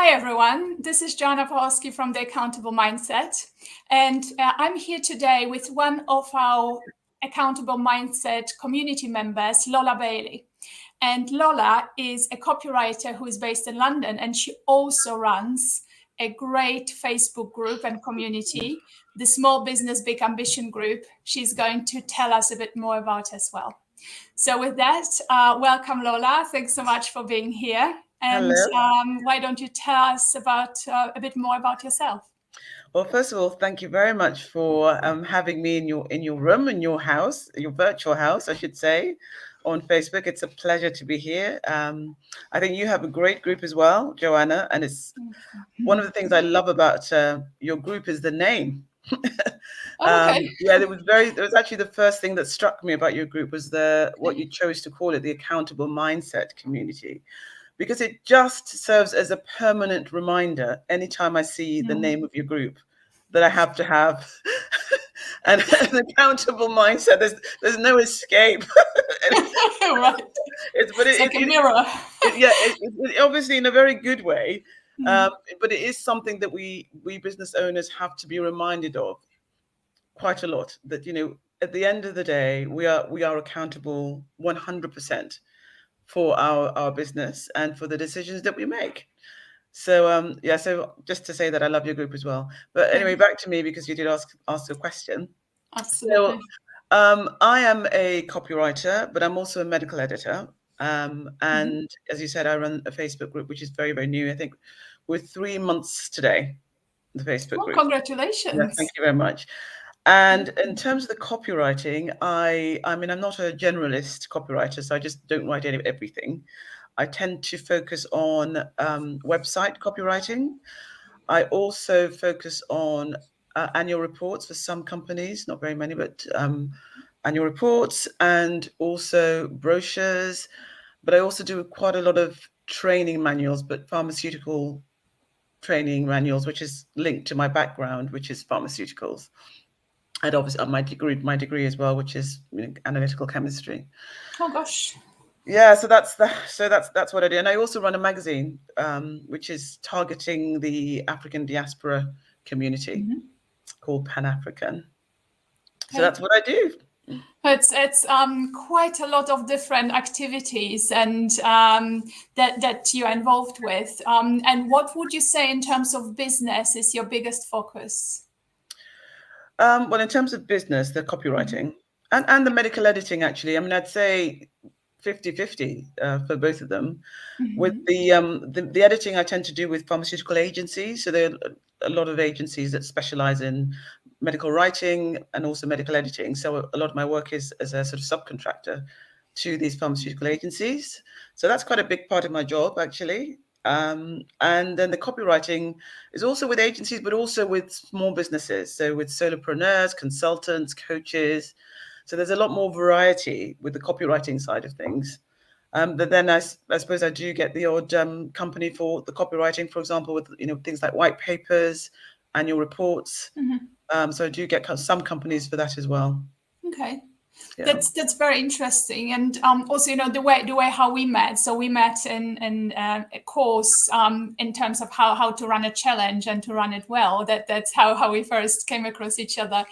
Hi everyone, this is Joanna Pawlowski from The Accountable Mindset, and I'm here today with one of our Accountable Mindset community members, Lola Bailey. And Lola is a copywriter who is based in London, and she also runs a great Facebook group and community, the Small Business Big Ambition group. She's going to tell us a bit more about as well. So with that, welcome Lola. Thanks so much for being here. And why don't you tell us about a bit more about yourself? Well, first of all, thank you very much for having me in your room, in your house, your virtual house, I should say, on Facebook. It's a pleasure to be here. I think you have a great group as well, Joanna, and it's one of the things I love about your group is the name. Okay. Yeah, it was actually the first thing that struck me about your group was what you chose to call it, the Accountable Mindset Community, because it just serves as a permanent reminder anytime I see the name of your group that I have to have an accountable mindset. There's no escape. Right. It's like a mirror. Obviously in a very good way, but it is something that we business owners have to be reminded of quite a lot. That at the end of the day, we are accountable 100% for our business and for the decisions that we make. So so just to say that I love your group as well. But anyway, back to me, because you did ask a question. Absolutely. So I am a copywriter, but I'm also a medical editor. And as you said, I run a Facebook group, which is very, very new. I think we're 3 months today, the Facebook group. Congratulations. Yeah, thank you very much. And in terms of the copywriting, I mean, I'm not a generalist copywriter, so I just don't write everything. I tend to focus on website copywriting. I also focus on annual reports for some companies, not very many, but annual reports, and also brochures. But I also do quite a lot of training manuals, but pharmaceutical training manuals, which is linked to my background, which is pharmaceuticals. And obviously my degree as well, which is analytical chemistry. Oh gosh. Yeah, so that's what I do. And I also run a magazine, which is targeting the African diaspora community, called Pan African. So that's what I do. It's quite a lot of different activities and that you're involved with. And what would you say in terms of business is your biggest focus? Well, in terms of business, the copywriting and the medical editing, actually, I mean, I'd say 50-50 for both of them. With the editing, I tend to do with pharmaceutical agencies. So there are a lot of agencies that specialize in medical writing and also medical editing. So a lot of my work is as a sort of subcontractor to these pharmaceutical agencies. So that's quite a big part of my job, actually. And then the copywriting is also with agencies, but also with small businesses. So with solopreneurs, consultants, coaches. So there's a lot more variety with the copywriting side of things. But then I suppose I do get the odd company for the copywriting, for example, with things like white papers, annual reports. So I do get some companies for that as well. Okay. Yeah. That's very interesting, and also the way how we met. So we met in a course in terms of how to run a challenge and to run it well. That's how we first came across each other,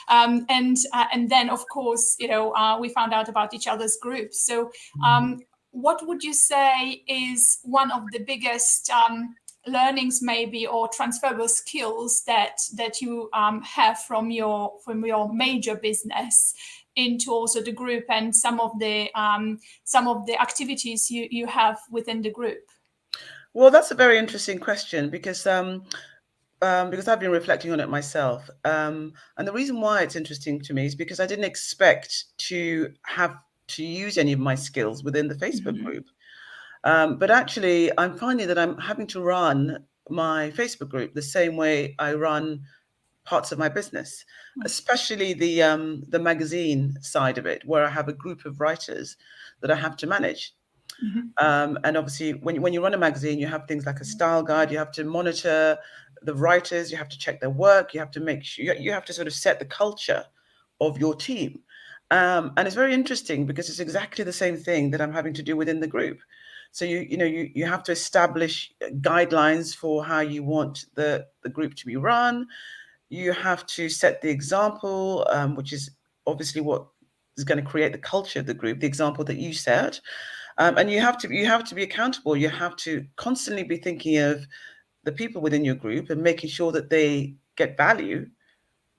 and then of course we found out about each other's groups. So what would you say is one of the biggest learnings, maybe, or transferable skills that you have from your major business into also the group and some of the activities you have within the group? Well, that's a very interesting question because I've been reflecting on it myself. And the reason why it's interesting to me is because I didn't expect to have to use any of my skills within the Facebook group. But actually, I'm finding that I'm having to run my Facebook group the same way I run parts of my business, especially the magazine side of it, where I have a group of writers that I have to manage. And obviously, when you run a magazine, you have things like a style guide. You have to monitor the writers. You have to check their work. You have to make sure you have to sort of set the culture of your team. And it's very interesting because it's exactly the same thing that I'm having to do within the group. So you have to establish guidelines for how you want the group to be run. You have to set the example, which is obviously what is going to create the culture of the group, the example that you set. And you have to be accountable. You have to constantly be thinking of the people within your group and making sure that they get value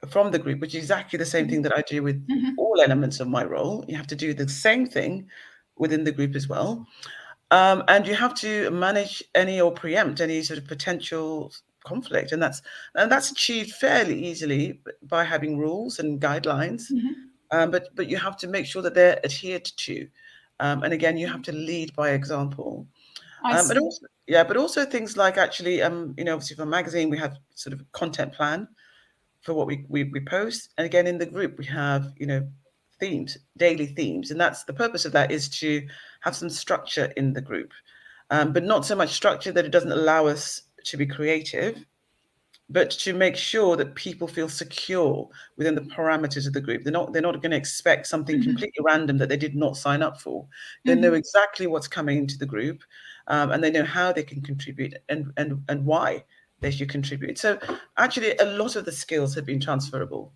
from the group, which is exactly the same thing that I do with all elements of my role. You have to do the same thing within the group as well. And you have to manage any or preempt any sort of potential conflict, and that's achieved fairly easily by having rules and guidelines. But you have to make sure that they're adhered to, and again, you have to lead by example. I But see. also, yeah, but also things like actually, obviously for a magazine we have sort of a content plan for what we post, and again in the group we have themes, daily themes, and that's the purpose of that, is to have some structure in the group, but not so much structure that it doesn't allow us to be creative, but to make sure that people feel secure within the parameters of the group. They're not going to expect something completely random that they did not sign up for. They know exactly what's coming into the group, and they know how they can contribute, and why they should contribute. So actually, a lot of the skills have been transferable,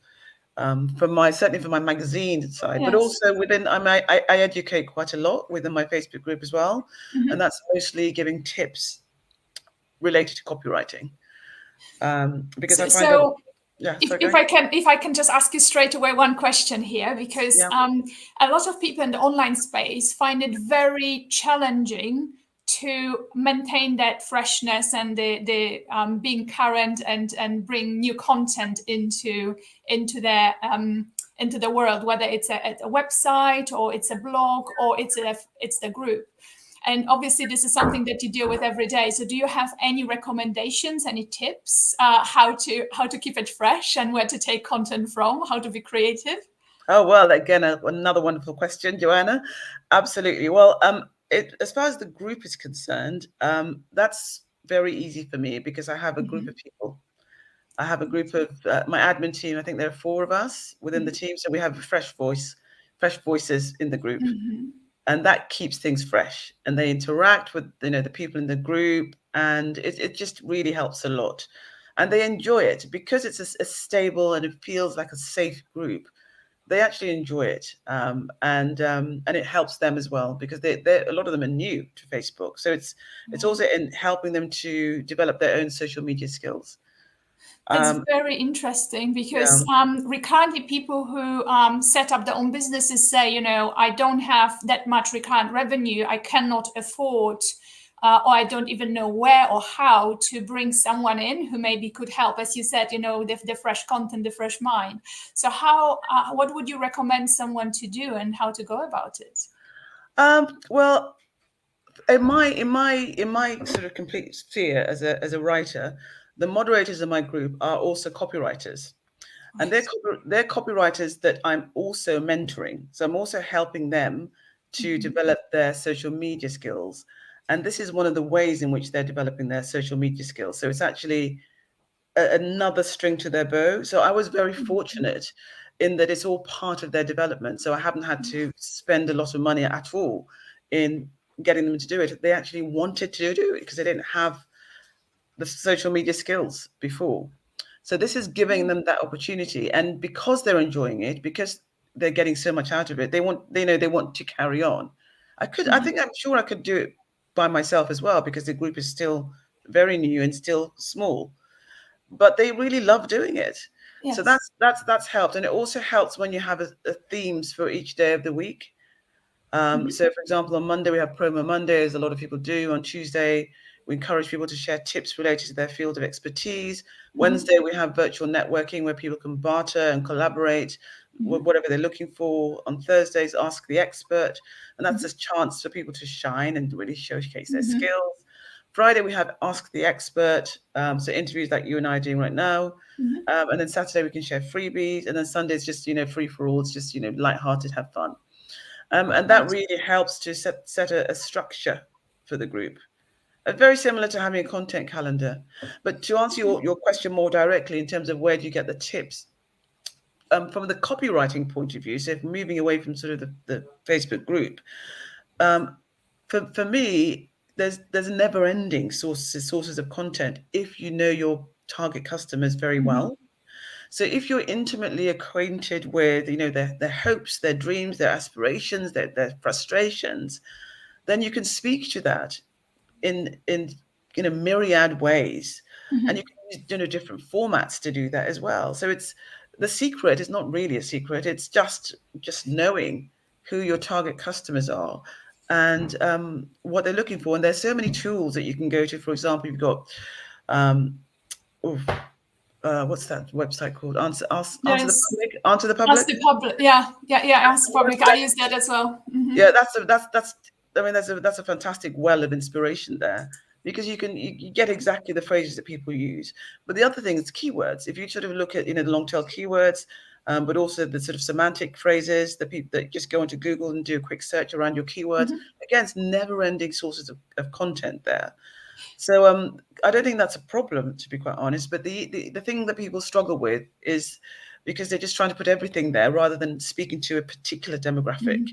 certainly from my magazine side, but Yes. also within, I educate quite a lot within my Facebook group as well, and that's mostly giving tips related to copywriting, because I find that, So yeah, if, sorry, go if ahead. I can if I can just ask you straight away one question here, because Yeah. a lot of people in the online space find it very challenging to maintain that freshness and the being current and bring new content into their into the world, whether it's a website or it's a blog or it's the group. And obviously, this is something that you deal with every day. So, do you have any recommendations, any tips, how to keep it fresh and where to take content from, how to be creative? Oh, well, again, another wonderful question, Joanna. Absolutely. Well, as far as the group is concerned, that's very easy for me because I have a group of people. I have a group of my admin team. I think there are four of us within the team, so we have a fresh voices in the group, and that keeps things fresh. And they interact with the people in the group, and it just really helps a lot. And they enjoy it because it's a stable and it feels like a safe group. They actually enjoy it, and it helps them as well because they a lot of them are new to Facebook, so it's also in helping them to develop their own social media skills. That's Um, very interesting yeah. because recurrently people who set up their own businesses say, I don't have that much recurrent revenue. I cannot afford, or I don't even know where or how to bring someone in who maybe could help. As you said, the fresh content, the fresh mind. So what would you recommend someone to do and how to go about it? Well, in my sort of complete sphere as a writer, the moderators in my group are also copywriters. And Right. they're copywriters that I'm also mentoring. So I'm also helping them to develop their social media skills. And this is one of the ways in which they're developing their social media skills. So it's actually another string to their bow. So I was very fortunate in that it's all part of their development. So I haven't had to spend a lot of money at all in getting them to do it. They actually wanted to do it because they didn't have the social media skills before. So this is giving them that opportunity, and because they're enjoying it, because they're getting so much out of it, they want to carry on. I'm sure I could do it by myself as well because the group is still very new and still small, but they really love doing it. So Yes. that's helped, and it also helps when you have a themes for each day of the week. So, for example, on Monday, we have Promo Mondays. A lot of people do. On Tuesday, we encourage people to share tips related to their field of expertise. Wednesday, we have virtual networking where people can barter and collaborate with whatever they're looking for. On Thursdays, Ask the Expert. And that's a chance for people to shine and really showcase their skills. Friday, we have Ask the Expert. So interviews like you and I are doing right now. And then Saturday, we can share freebies. And then Sunday is just, free for all. It's just, lighthearted, have fun. And that Right. really helps to set a structure for the group. Very similar to having a content calendar. But to answer your question more directly in terms of where do you get the tips, from the copywriting point of view, so if moving away from sort of the Facebook group, for me, there's never ending sources of content if you know your target customers very Mm-hmm. well. So if you're intimately acquainted with, their hopes, their dreams, their aspirations, their frustrations, then you can speak to that in myriad ways, and Mm-hmm. you can use different formats to do that as well. So it's the secret is not really a secret. It's just knowing who your target customers are and what they're looking for. And there's so many tools that you can go to. For example, you've got um, oof, what's that website called? Answer the There's public. Answer the Ask public. the public. Yeah. Ask the public. I use that as well. Mm-hmm. Yeah, that's. I mean, that's a fantastic well of inspiration there because you get exactly the phrases that people use. But the other thing is keywords. If you sort of look at the long tail keywords, but also the sort of semantic phrases that people that just go into Google and do a quick search around your keywords. Mm-hmm. Again, it's never-ending sources of content there. So I don't think that's a problem, to be quite honest. But the thing that people struggle with is because they're just trying to put everything there rather than speaking to a particular demographic.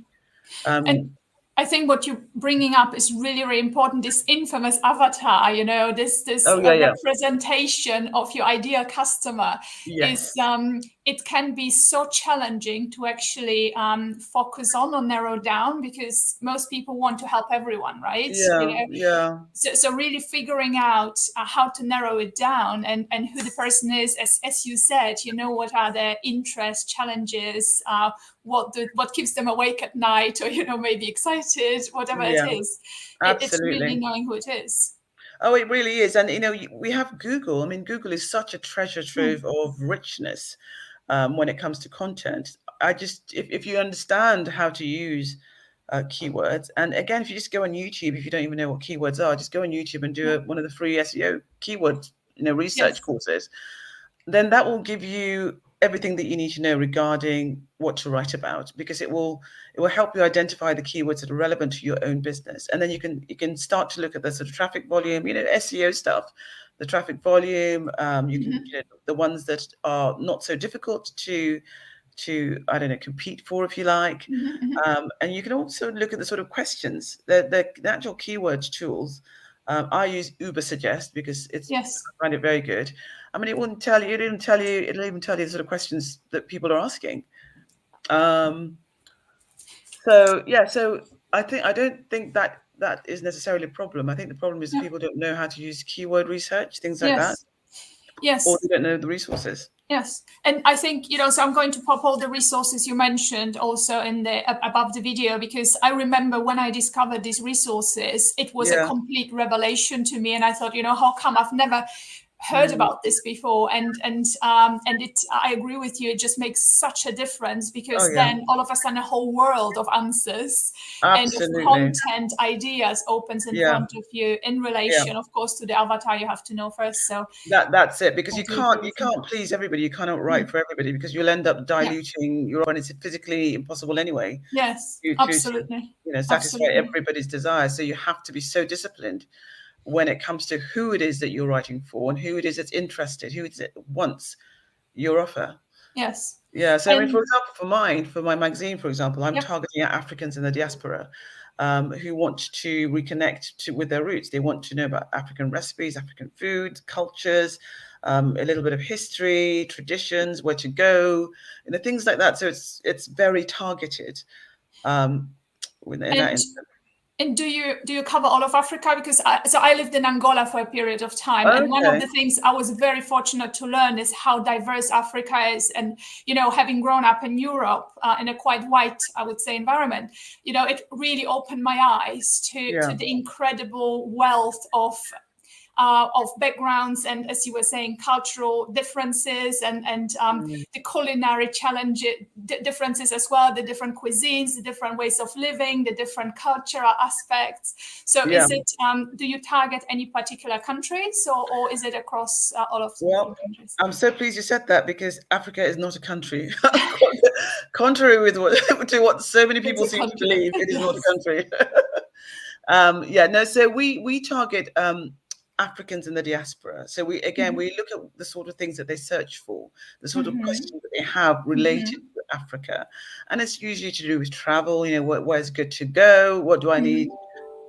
Mm-hmm. And I think what you're bringing up is really, really important. This infamous avatar, this Oh yeah, yeah, representation of your ideal customer is yes, it can be so challenging to actually focus on or narrow down because most people want to help everyone, right? yeah, yeah, So really figuring out how to narrow it down and who the person is, as you said, what are their interests, challenges, what keeps them awake at night, or maybe excited, whatever it yeah, is. It's really absolutely. knowing who it is. Oh, it really is. And we have Google. I mean, Google is such a treasure Mm. trove of richness when it comes to content. If you understand how to use keywords, and again, if you just go on YouTube, if you don't even know what keywords are, just go on YouTube and do Yeah. one of the free SEO keyword research Yes. courses. Then that will give you everything that you need to know regarding what to write about, because it will help you identify the keywords that are relevant to your own business, and then you can start to look at the sort of traffic volume, SEO stuff, the traffic volume. You can Mm-hmm. the ones that are not so difficult to I don't know, compete for, if you like. Mm-hmm. Mm-hmm. And you can also look at the sort of questions, the actual keyword tools. I use Uber Suggest because Yes. I find it very good. I mean, it wouldn't tell you, it'll even tell you the sort of questions that people are asking. Um, so yeah, so I don't think that is necessarily a problem. I think the problem is Yeah. people don't know how to use keyword research, things like that, Yes. or Yes. they don't know the resources. Yes, and I think so I'm going to pop all the resources you mentioned also in the above the video, because I remember when I discovered these resources, it was a Yeah. complete revelation to me, and I thought, how come I've never heard Mm. about this before? And it, I agree with you. It just makes such a difference Oh because yeah, then all of a sudden a whole world of answers and of absolutely. content ideas opens in Yeah, front of you in yeah. relation, of course, to the avatar you have to know first. So That's it, because I you do agree can't with you you. can't please everybody. You cannot write Mm. for everybody because you'll end up Yeah. diluting your audience. It's physically impossible anyway Yes, to absolutely. satisfy Absolutely. everybody's desires. So you have to be so disciplined when it comes to who it is that you're writing for and who it is that's interested, who it is that wants your offer. Yes. Yeah. So I mean, for And example, for my magazine, for example, I'm yep. targeting at Africans in the diaspora who want to reconnect with their roots. They want to know about African recipes, African foods, cultures, a little bit of history, traditions, where to go, things like that. So it's very targeted um, in that And instance. do you cover all of Africa? Because I lived in Angola for a period of time, and one of Okay. the things I was very fortunate to learn is how diverse Africa is. And having grown up in Europe in a quite white, I would say, environment, it really opened my eyes to Yeah. the incredible wealth of backgrounds and, as you were saying, cultural differences and Mm, the culinary challenge differences as well, the different cuisines, the different ways of living, the different cultural aspects. So yeah. is it, do you target any particular countries, or is it across all of the Well, different countries? I'm so pleased you said that because Africa is not a country. Contrary with to what so many It's people a seem to continent. believe, it is not a Yes. country. Yeah, no. So we target Africans in the diaspora. So Mm-hmm. we look at the sort of things that they search for, the sort of Mm-hmm. questions that they have related Mm-hmm. to Africa, and it's usually to do with travel. Where's good to go? What do I need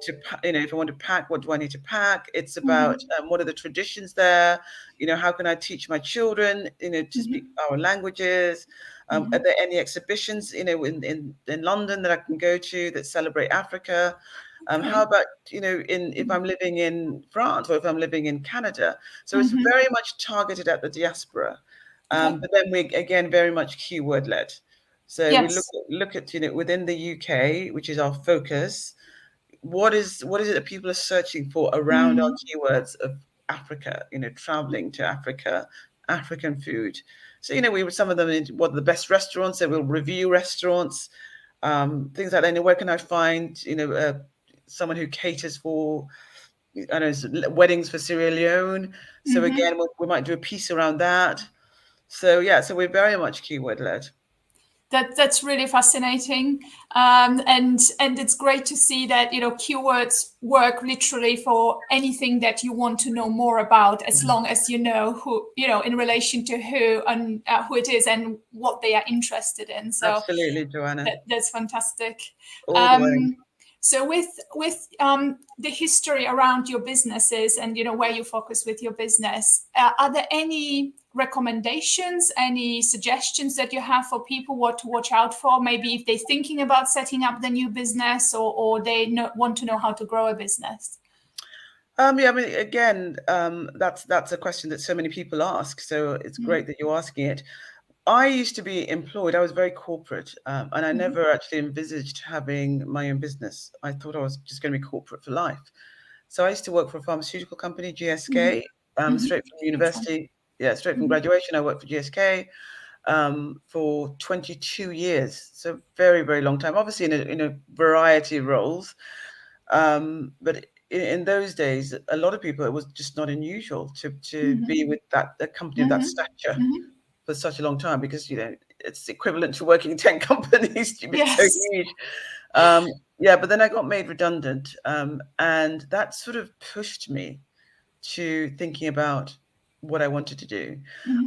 if I want to pack, what do I need to pack? It's about what are the traditions there? How can I teach my children, to speak our languages? Are there any exhibitions, in London that I can go to that celebrate Africa? How about, if I'm living in France or if I'm living in Canada? So it's very much targeted at the diaspora. But then we, again, very much keyword led. So we look at, within the UK, which is our focus, what is it that people are searching for around our keywords of Africa, traveling to Africa, African food. So, we were some of them, what are the best restaurants, so we'll review restaurants, things like that. Where can I find, someone who caters for, I don't know, weddings for Sierra Leone. So again, we might do a piece around that. So yeah, so we're very much keyword led. That's really fascinating, and it's great to see that keywords work literally for anything that you want to know more about, as long as you know who, in relation to who and who it is and what they are interested in. So absolutely, Joanna, that's fantastic. All the way. So with the history around your businesses and where you focus with your business, are there any recommendations, any suggestions that you have for people what to watch out for? Maybe if they're thinking about setting up the new business, or they want to know how to grow a business. Yeah, I mean, again, that's a question that so many people ask. So it's great that you're asking it. I used to be employed. I was very corporate, and I never actually envisaged having my own business. I thought I was just going to be corporate for life. So I used to work for a pharmaceutical company, GSK, straight from university. Yeah, straight from graduation, I worked for GSK for 22 years. So very, very long time. Obviously in a variety of roles. But in those days, a lot of people, it was just not unusual to be with a company of that stature for such a long time, because it's equivalent to working in 10 companies. It's so huge. But then I got made redundant, and that sort of pushed me to thinking about what I wanted to do.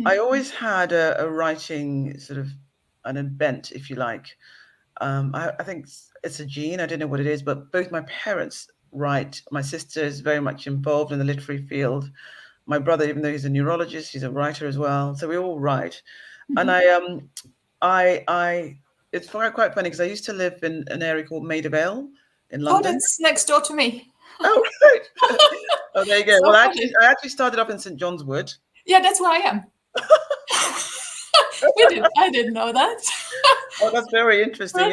I always had a writing sort of an bent, if you like. I think it's a gene. I don't know what it is, but both my parents write. My sister is very much involved in the literary field. My brother, even though he's a neurologist, he's a writer as well. So we all write. And I it's quite funny, because I used to live in an area called Maida Vale in London. Oh, that's next door to me. Oh, right. Oh, there you go. So well, I actually started off in St. John's Wood. Yeah, that's where I am. I didn't know that. Oh, that's very interesting.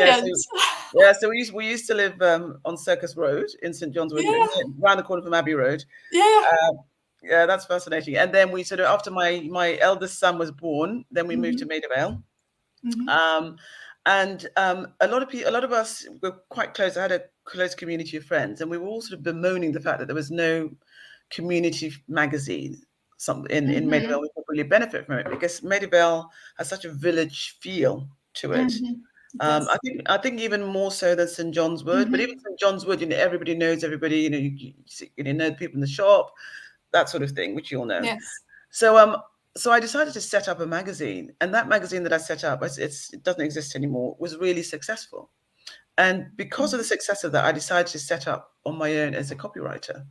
So we used to live on Circus Road in St. John's Wood, around the corner from Abbey Road. Yeah, that's fascinating. And then we sort of, after my eldest son was born, then we moved to Maida Vale. And a lot of us were quite close. I had a close community of friends, and we were all sort of bemoaning the fact that there was no community magazine in Maida Vale. We could really benefit from it, because Maida Vale has such a village feel to it. I think even more so than St. John's Wood. But even St. John's Wood, everybody knows everybody. You know the people in the shop, that sort of thing, which you all know. Yes. So I decided to set up a magazine, and that magazine that I set up, it doesn't exist anymore, was really successful. And because of the success of that, I decided to set up on my own as a copywriter.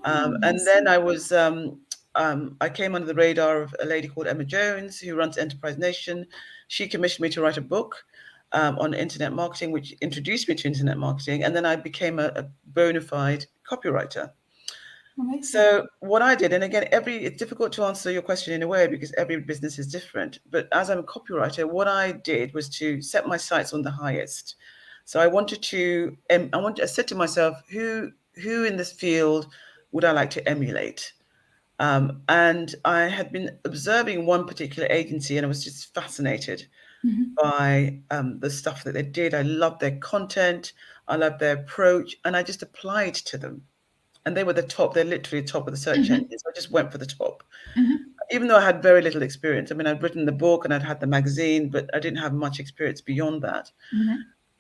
And then I came under the radar of a lady called Emma Jones, who runs Enterprise Nation. She commissioned me to write a book on internet marketing, which introduced me to internet marketing. And then I became a bona fide copywriter. Amazing. So what I did, and again, it's difficult to answer your question in a way, because every business is different. But as I'm a copywriter, what I did was to set my sights on the highest. So I said to myself, who in this field would I like to emulate? And I had been observing one particular agency, and I was just fascinated by the stuff that they did. I loved their content. I loved their approach, and I just applied to them. And they were the top. They're literally top of the search engine. So I just went for the top, even though I had very little experience. I mean, I'd written the book and I'd had the magazine, but I didn't have much experience beyond that.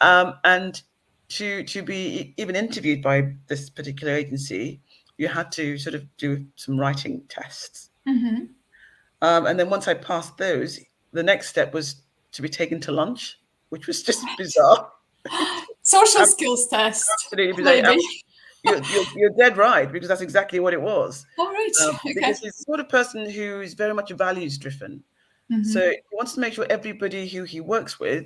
And to be even interviewed by this particular agency, you had to sort of do some writing tests. And then once I passed those, the next step was to be taken to lunch, which was just bizarre. Social skills test. Absolutely bizarre. You're dead right, because that's exactly what it was. All right. Okay. Because he's the sort of person who's very much values driven. So he wants to make sure everybody who he works with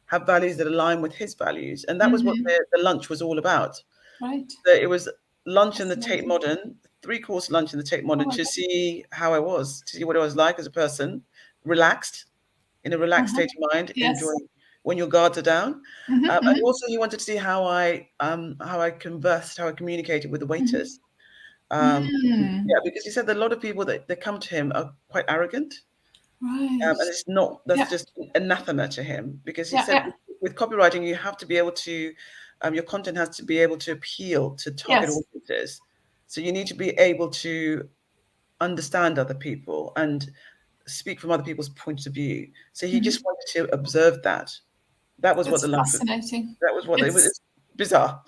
have values that align with his values, and that was what the lunch was all about. Right. So it was lunch in the Tate Fascinating. Modern, 3-course lunch in the Tate Oh Modern, my to God. see how I was, to see what I was like as a person, relaxed, in a relaxed state of mind, Yes. enjoying when your guards are down. And also he wanted to see how I conversed, how I communicated with the waiters. Yeah, because he said that a lot of people that come to him are quite arrogant. Right. And it's not, that's Yeah. just anathema to him, because he Yeah. said Yeah. with copywriting, you have to be able to, your content has to be able to appeal to target Yes. audiences. So you need to be able to understand other people and speak from other people's points of view. So he just wanted to observe that. That was what It's the lunch was. fascinating. That was what it was. It's It's bizarre,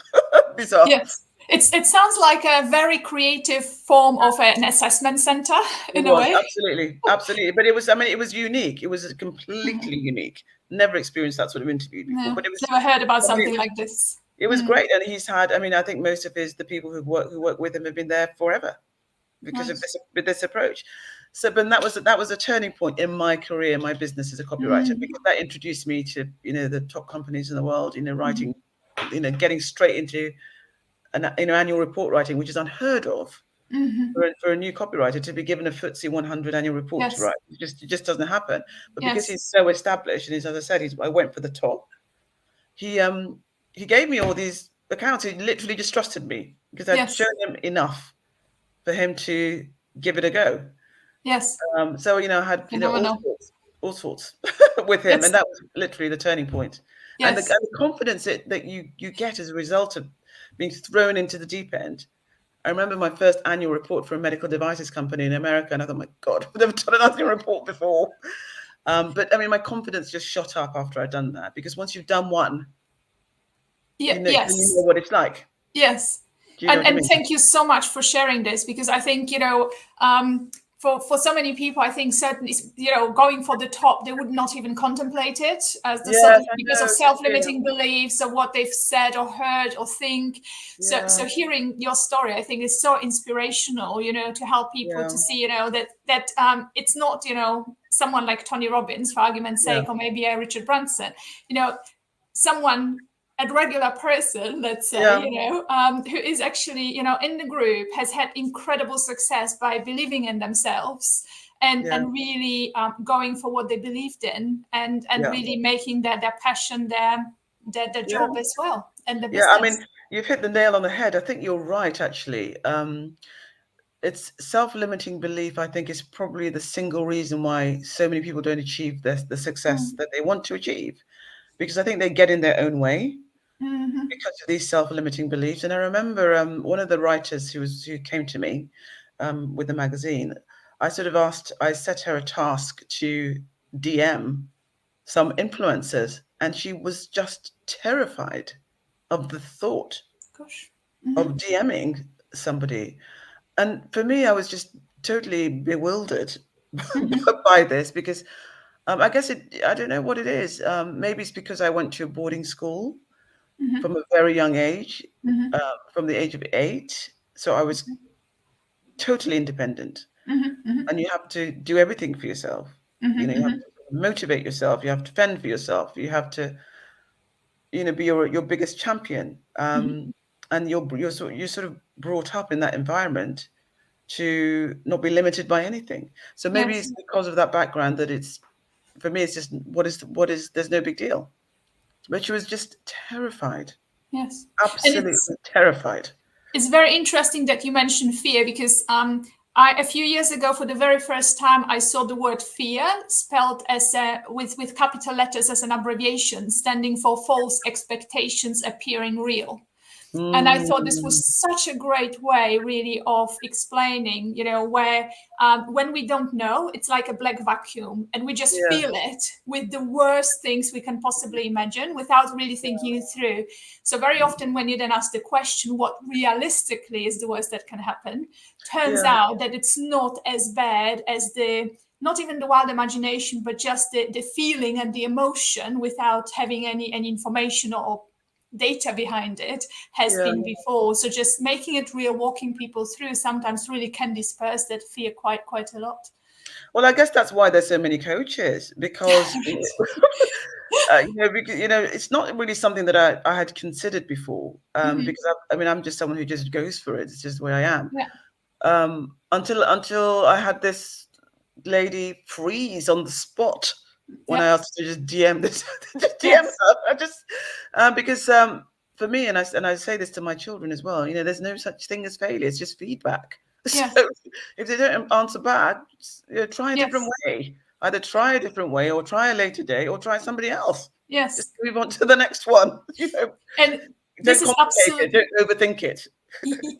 bizarre. yes. It sounds like a very creative form of an assessment center It in a was way. absolutely, absolutely. But it was, I mean, it was unique. It was completely unique. Never experienced that sort of interview before. No, But it was, never heard about I mean, something like this. it was great. And he's had, I mean, I think most of the people who work with him have been there forever because Right. of this approach. So, but that was a turning point in my career, my business as a copywriter, because that introduced me to, the top companies in the world, writing, getting straight into an annual report writing, which is unheard of for a new copywriter to be given a FTSE 100 annual report to Yes. write. It just doesn't happen. But because Yes. he's so established, and he's, as I said, I went for the top. He gave me all these accounts. He literally just trusted me because I'd Yes. shown him enough for him to give it a go. Yes. So I had Phenomenal. all sorts with him, Yes. and that was literally the turning point. And Yes. the confidence that you get as a result of being thrown into the deep end. I remember my first annual report for a medical devices company in America, and I thought, my God, I've never done an annual report before. But I mean, my confidence just shot up after I'd done that, because once you've done one, Yeah. you Yes. know what it's like. Yes. Do you know what I And mean? thank you so much for sharing this, because I think, for so many people, I think certainly, going for the top, they would not even contemplate it as the Yes, certain, I because of know. It's the self-limiting same. beliefs or what they've said or heard or think. Yeah, So hearing your story, I think, is so inspirational, to help people yeah, to see, that it's not, someone like Tony Robbins, for argument's yeah, sake, or maybe a Richard Branson, someone, a regular person, let's say, yeah, who is actually, in the group, has had incredible success by believing in themselves and yeah, really going for what they believed in, and yeah, really making their passion their yeah, job as well, and the yeah. I business. mean, you've hit the nail on the head. I think you're right, actually. It's self-limiting belief, I think, is probably the single reason why so many people don't achieve the success that they want to achieve, because I think they get in their own way because of these self-limiting beliefs. And I remember one of the writers who came to me with the magazine. I set her a task to DM some influencers, and she was just terrified of the thought Gosh. of DMing somebody. And for me, I was just totally bewildered by this, because I guess I don't know what it is. Maybe it's because I went to a boarding school from a very young age, from the age of 8. So I was totally independent, and you have to do everything for yourself. You have to motivate yourself. You have to fend for yourself. You have to, be your biggest champion. And you're sort of brought up in that environment to not be limited by anything. So maybe Yes. it's because of that background that for me, it's just there's no big deal. But she was just terrified, Yes. And absolutely terrified. it's very interesting that you mentioned fear, because a few years ago, for the very first time, I saw the word fear spelled as with capital letters as an abbreviation, standing for false expectations appearing real. And I thought this Mm, was such a great way, really, of explaining, where when we don't know, it's like a black vacuum, and we just yeah, feel it with the worst things we can possibly imagine without really thinking it through. So very often, when you then ask the question, what realistically is the worst that can happen, turns yeah, out that it's not as bad as not even the wild imagination, but just the feeling and the emotion without having any information or data behind it has been before. So just making it real, walking people through sometimes really can disperse that fear quite a lot. Well, I guess that's why there's so many coaches, because because, it's not really something that I had considered before, because I'm just someone who just goes for it. It's just the way I am. Yeah. Until I had this lady freeze on the spot when I asked her to just DM this, just DM her. I just because for me, and I say this to my children as well. There's no such thing as failure. It's just feedback. Yes. So if they don't answer back, try a different way. Either try a different way, or try a later day, or try somebody else. Yes. Just move on to the next one. And Don't complicate it. Don't overthink it.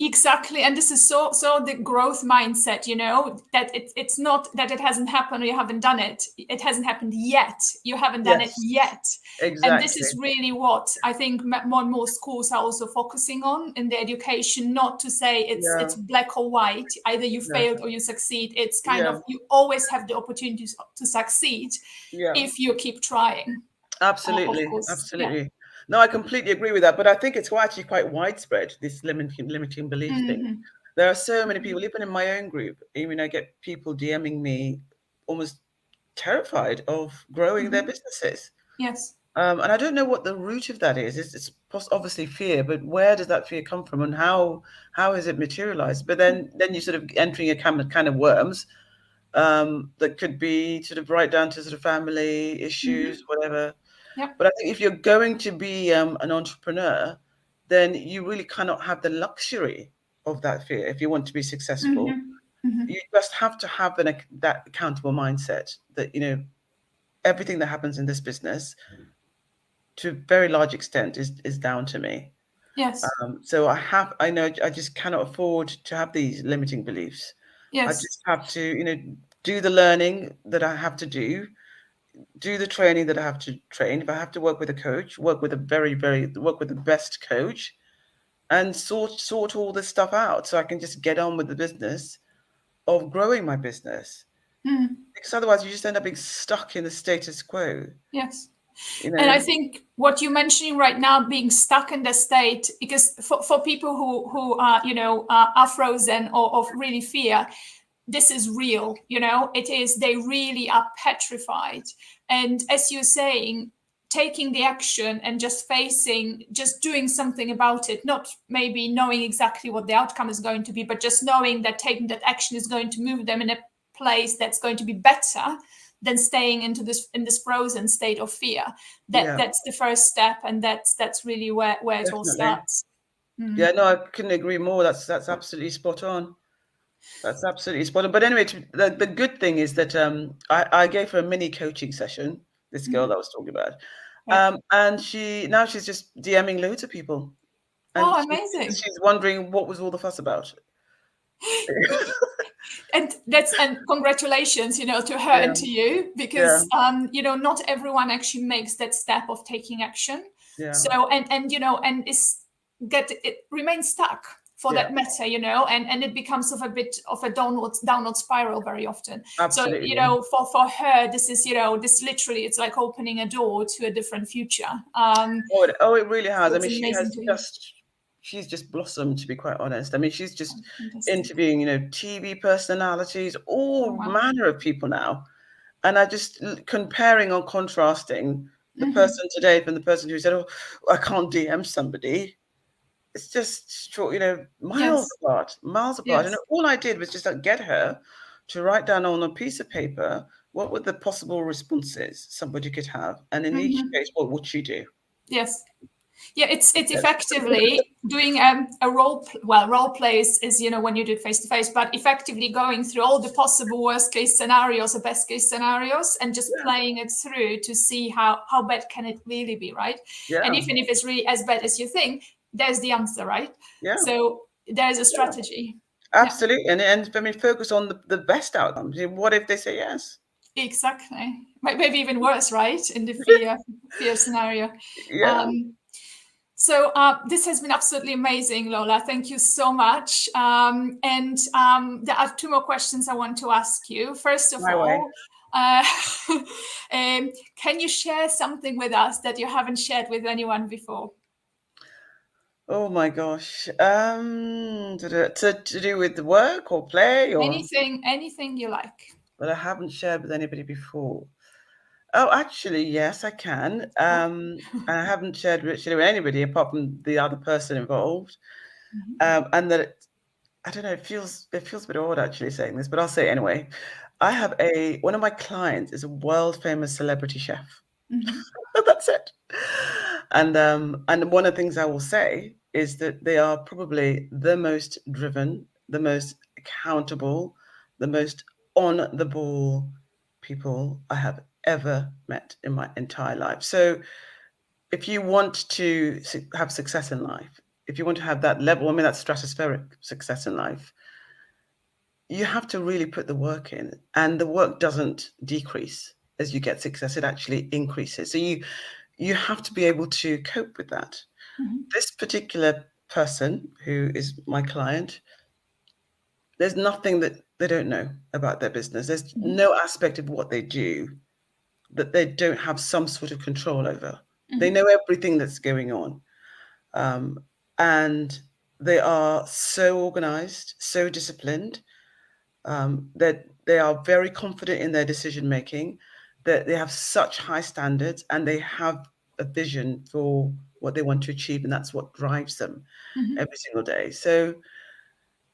Exactly. And this is so the growth mindset, that it's not that it hasn't happened or you haven't done it. It hasn't happened yet. You haven't done it yet. Exactly. And this is really what I think more and more schools are also focusing on in the education, not to say it's black or white, either you failed or you succeed. It's kind of, you always have the opportunities to succeed if you keep trying. Absolutely. Absolutely. Yeah. No, I completely agree with that. But I think it's actually quite widespread, this limiting belief thing. There are so many people, even in my own group, even I get people DMing me almost terrified of growing their businesses. Yes. And I don't know what the root of that is. It's obviously fear, but where does that fear come from, and how is it materialized? But then you're sort of entering a kind of worms that could be sort of right down to sort of family issues, whatever. Yep. But I think if you're going to be an entrepreneur, then you really cannot have the luxury of that fear if you want to be successful. You just have to have that accountable mindset that, everything that happens in this business, to a very large extent, is down to me. Yes. So I know I just cannot afford to have these limiting beliefs. Yes. I just have to, do the learning that I have to do the training that I have to train. If I have to work with a coach, work with the best coach, and sort all this stuff out so I can just get on with the business of growing my business. Because otherwise you just end up being stuck in the status quo. Yes. And I think what you're mentioning right now, being stuck in the state, because for people who are, are frozen or of really fear, this is real, it is, they really are petrified. And as you're saying, taking the action and just doing something about it, not maybe knowing exactly what the outcome is going to be, but just knowing that taking that action is going to move them in a place that's going to be better than staying in this frozen state of fear. That's the first step, and that's really where it all starts. Yeah, no, I couldn't agree more. That's absolutely spot on. That's absolutely spot on. But anyway, the good thing is that I gave her a mini coaching session, this girl that I was talking about. And she's just DMing loads of people. And amazing. She's wondering what was all the fuss about. And congratulations, to her and to you, because not everyone actually makes that step of taking action. So and it remains stuck for that matter, and it becomes of a bit of a downward spiral very often. Absolutely. So for her, this is this literally, it's like opening a door to a different future. It really has. So I mean, she's just blossomed, to be quite honest. I mean, she's just interviewing, TV personalities, all manner of people now. And I just comparing or contrasting the person today from the person who said, "Oh, I can't DM somebody." It's just, miles apart. And all I did was just get her to write down on a piece of paper what were the possible responses somebody could have, and in each case, what would she do? Yes. Yeah, it's effectively doing a role plays is, when you do it face to face, but effectively going through all the possible worst case scenarios or best case scenarios and just playing it through to see how bad can it really be, right? And even if it's really as bad as you think, there's the answer, right? So there's a strategy. Absolutely. And I mean, focus on the best outcomes. What if they say yes? Exactly. Maybe even worse, right? In the fear scenario. So this has been absolutely amazing, Lola. Thank you so much. And there are two more questions I want to ask you. First of all, can you share something with us that you haven't shared with anyone before? Oh my gosh. To do with the work or play or Anything you like. that I haven't shared with anybody before. Oh, actually, yes, I can. Oh. And I haven't shared actually with anybody apart from the other person involved. Mhm. And that I don't know, it feels a bit odd actually saying this, but I'll say it anyway. I have one of my clients is a world famous celebrity chef. Mhm. That's it. And one of the things I will say is that they are probably the most driven, the most accountable, the most on the ball people I have ever met in my entire life. So if you want to have success in life, if you want to have that level, I mean, that stratospheric success in life, you have to really put the work in, and the work doesn't decrease as you get success, it actually increases. So you have to be able to cope with that. Mhm. This particular person who is my client, there's nothing that they don't know about their business. There's Mhm. no aspect of what they do that they don't have some sort of control over. They Mhm. know everything that's going on. Um, and they are so organized, so disciplined, that they are very confident in their decision making, that they have such high standards, and they have a vision for what they want to achieve, and that's what drives them Mhm. every single day. So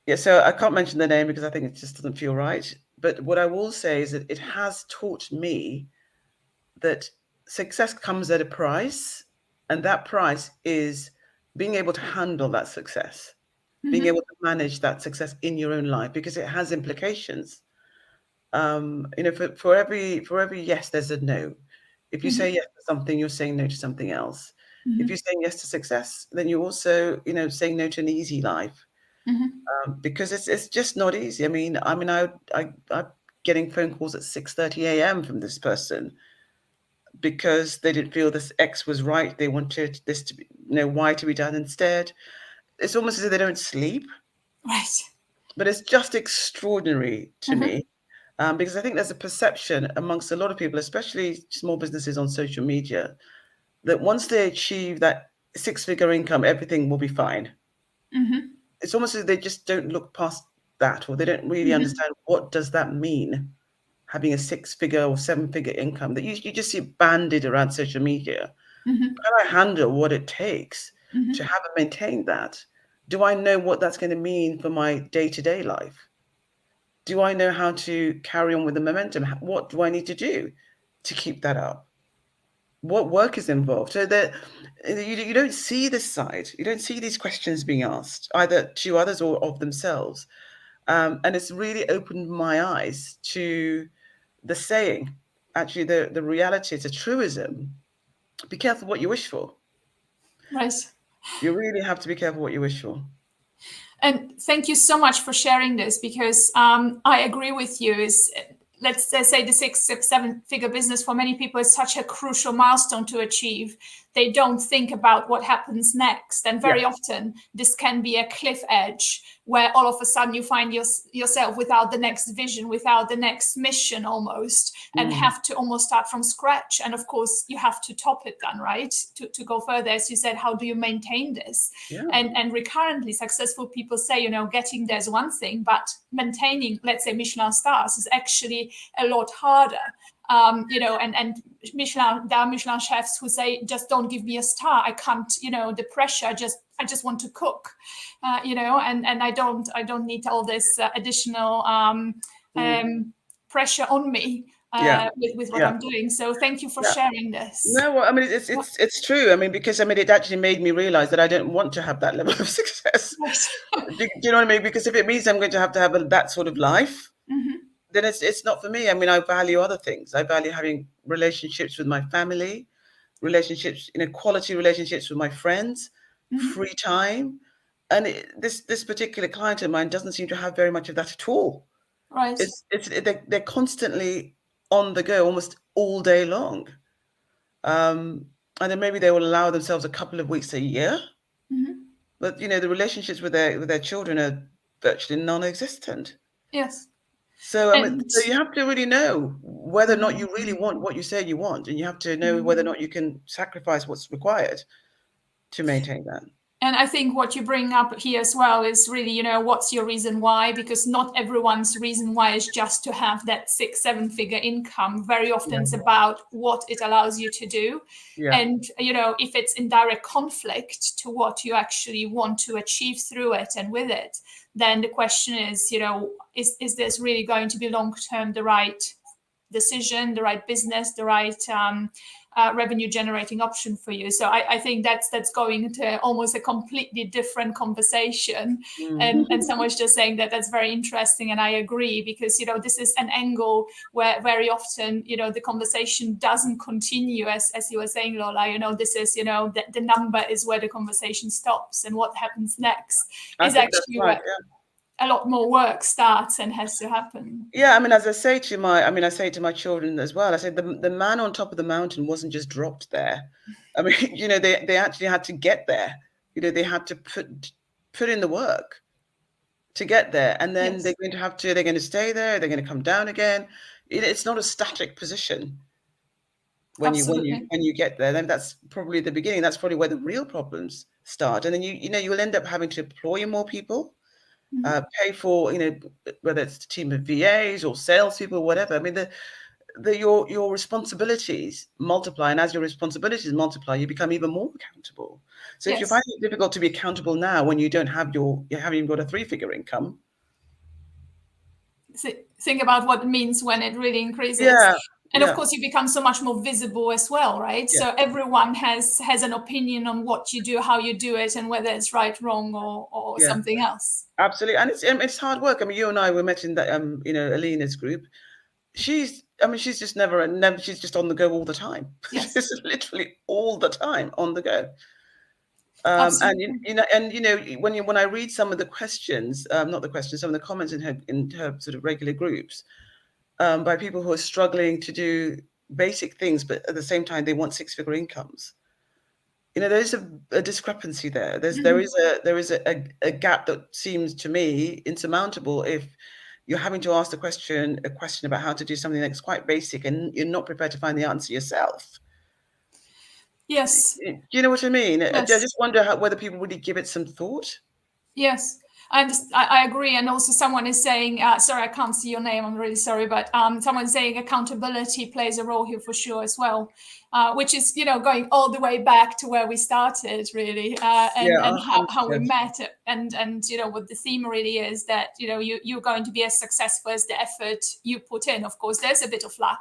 yeah, so I can't mention the name because I think it just doesn't feel right. But what I will say is that it has taught me that success comes at a price, and that price is being able to handle that success, being able Mhm. to manage that success in your own life because it has implications. For every yes, there's a no. If you say Mhm. yes to something, you're saying no to something else. If you're Mhm. saying yes to success, then you're also, saying no to an easy life, Mhm. because it's just not easy. I'm getting phone calls at 6:30 a.m. from this person because they didn't feel this X was right. They wanted this to be, Y to be done instead. It's almost as if they don't sleep, Right. but it's just extraordinary to me. Mhm. Because I think there's a perception amongst a lot of people, especially small businesses on social media, that once they achieve that six-figure income, everything will be fine. Mhm. It's almost as if they just don't look past that, or they don't really Mhm. understand what does that mean, having a six-figure or seven-figure income that you just see banded around social media. Mhm. Can I handle what it takes to Mhm. have and maintain that? Do I know what that's going to mean for my day-to-day life? Do I know how to carry on with the momentum? What do I need to do to keep that up? What work is involved? So that you don't see this side. You don't see these questions being asked either to others or of themselves. And it's really opened my eyes to the saying, actually, the reality, it's a truism. Be careful what you wish for. Right. You really have to be careful what you wish for. And thank you so much for sharing this because I agree with you. Is let's say the seven figure business for many people is such a crucial milestone to achieve. They don't think about what happens next, and very Yes. often this can be a cliff edge where all of a sudden you find yourself without the next vision, without the next mission almost, and Mm. have to almost start from scratch. And of course, you have to top it then, right? To go further, as you said, how do you maintain this? Yeah. And recurrently successful people say, getting there's one thing, but maintaining, let's say, Michelin stars is actually a lot harder. And Michelin, there are Michelin chefs who say, just don't give me a star. I can't, the pressure. I just want to cook, and I don't need all this additional Mm. pressure on me Yeah. with what Yeah. I'm doing. So thank you for Yeah. sharing this. No, well, I mean, it's true. I mean, because it actually made me realize that I don't want to have that level of success. Right. Do you know what I mean? Because if it means I'm going to have that sort of life, Mhm. then it's not for me. I mean, I value other things. I value having relationships with my family, relationships, quality relationships with my friends, Mhm. free time. And this particular client of mine doesn't seem to have very much of that at all. Right. They're constantly on the go almost all day long. Um, and then maybe they will allow themselves a couple of weeks a year, Mhm. but the relationships with their children are virtually non-existent. Yes. So I mean, And so you have to really know whether or not Mhm. you really want what you say you want, and you have to know Mhm. whether or not you can sacrifice what's required to maintain that. And I think what you bring up here as well is really, what's your reason why? Because not everyone's reason why is just to have that 6-7 figure income. Very often it's about what it allows you to do. Yeah. And, if it's in direct conflict to what you actually want to achieve through it and with it, then the question is, is this really going to be long-term the right decision, the right business, the right revenue generating option for you? So I think that's going into almost a completely different conversation. And someone's just saying that that's very interesting, and I agree, because this is an angle where very often the conversation doesn't continue, as you were saying, Lola. This is the number is where the conversation stops, and what happens next is actually right, where a lot more work starts and has to happen. Yeah, I mean, as I say to I say to my children as well. I said the man on top of the mountain wasn't just dropped there. I mean, they actually had to get there. They had to put in the work to get there, and then Yes. they're going to stay there. They're going to come down again. It's not a static position when you get there. Then that's probably the beginning. That's probably where the real problems start, and then you'll end up having to employ more people. Pay for, whether it's a team of VAs or salespeople or whatever. I mean, your responsibilities multiply, and as your responsibilities multiply, you become even more accountable. So if you're finding it difficult to be accountable now when you haven't even got a 3-figure income, think about what it means when it really increases. Yeah. And of course, you become so much more visible as well, right? Yeah. So everyone has an opinion on what you do, how you do it, and whether it's right, wrong, or something else. Absolutely, and it's hard work. I mean, you and I were mentioning that Alina's group. She's just never. She's just on the go all the time. Yes. She's literally all the time on the go. Absolutely. And when I read some of the questions, not the questions, some of the comments in her sort of regular groups, by people who are struggling to do basic things, but at the same time they want 6-figure incomes. There's a discrepancy there. There is a gap that seems to me insurmountable if you're having to ask a question about how to do something that's quite basic and you're not prepared to find the answer yourself. Yes. Do you know what I mean? Yes. I just wonder whether people really give it some thought. Yes. I agree. And also someone is saying, sorry, I can't see your name. I'm really sorry. But someone's saying accountability plays a role here for sure as well, which is, going all the way back to where we started, really, and how we met. And what the theme really is that, you're going to be as successful as the effort you put in. Of course, there's a bit of luck,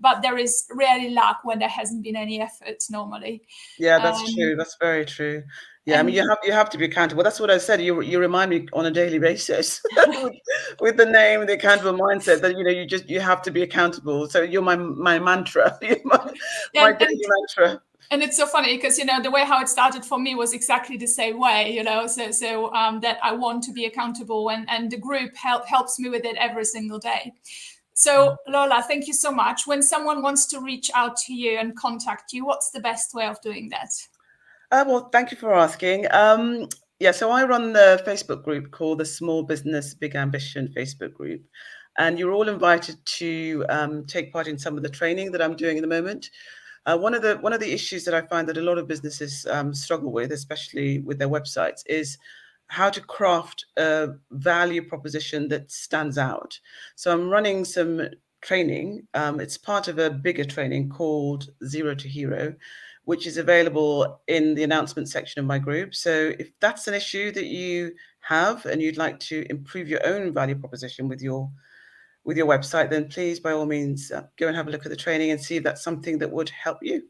but there is rarely luck when there hasn't been any effort normally. Yeah, that's true. That's very true. Yeah, I mean, you have to be accountable. That's what I said. You remind me on a daily basis with the name, the accountable mindset, that you have to be accountable. So you're my mantra, my daily mantra. And it's so funny because the way how it started for me was exactly the same way. So that I want to be accountable, and the group helps me with it every single day. So Lola, thank you so much. When someone wants to reach out to you and contact you, what's the best way of doing that? Well, thank you for asking. So I run the Facebook group called the Small Business Big Ambition Facebook group, and you're all invited to take part in some of the training that I'm doing at the moment. One of the issues that I find that a lot of businesses struggle with, especially with their websites, is how to craft a value proposition that stands out. So I'm running some training. It's part of a bigger training called Zero to Hero, which is available in the announcement section of my group. So if that's an issue that you have and you'd like to improve your own value proposition with your website, then please, by all means, go and have a look at the training and see if that's something that would help you.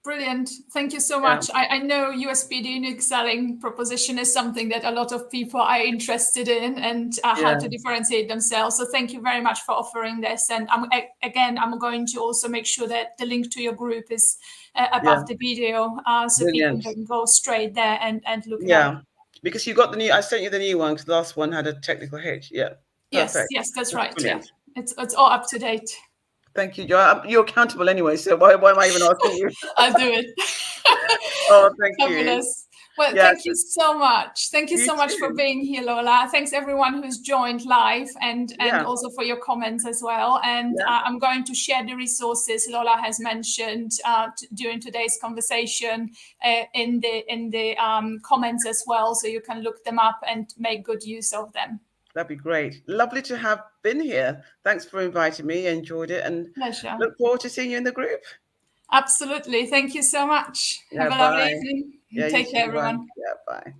Brilliant. Thank you so much. I know USP, the unique selling proposition, is something that a lot of people are interested in, and how to differentiate themselves. So thank you very much for offering this. And I'm going to also make sure that the link to your group is above the video, so Brilliant. people can go straight there and look it up. Yeah, because you got the new. I sent you the new one because the last one had a technical hitch. Yeah. Perfect. Yes, that's right. Brilliant. Yeah, it's all up to date. Thank you, Joy. You're accountable anyway, so why am I even asking you? I'll do it. Oh, thank you. Fabulous. Well, thank you so much. Thank you You so much for too. being here, Lola. Thanks everyone who's joined live and Yeah. also for your comments as well. And Yeah. I'm going to share the resources Lola has mentioned during today's conversation in the comments as well, so you can look them up and make good use of them. That'd be great. Lovely to have been here. Thanks for inviting me. Enjoyed it, and Pleasure. look forward to seeing you in the group. Absolutely. Thank you so much. Yeah, Have a lovely bye. evening. Yeah, you Take care, too. Bye. everyone. Yeah, bye.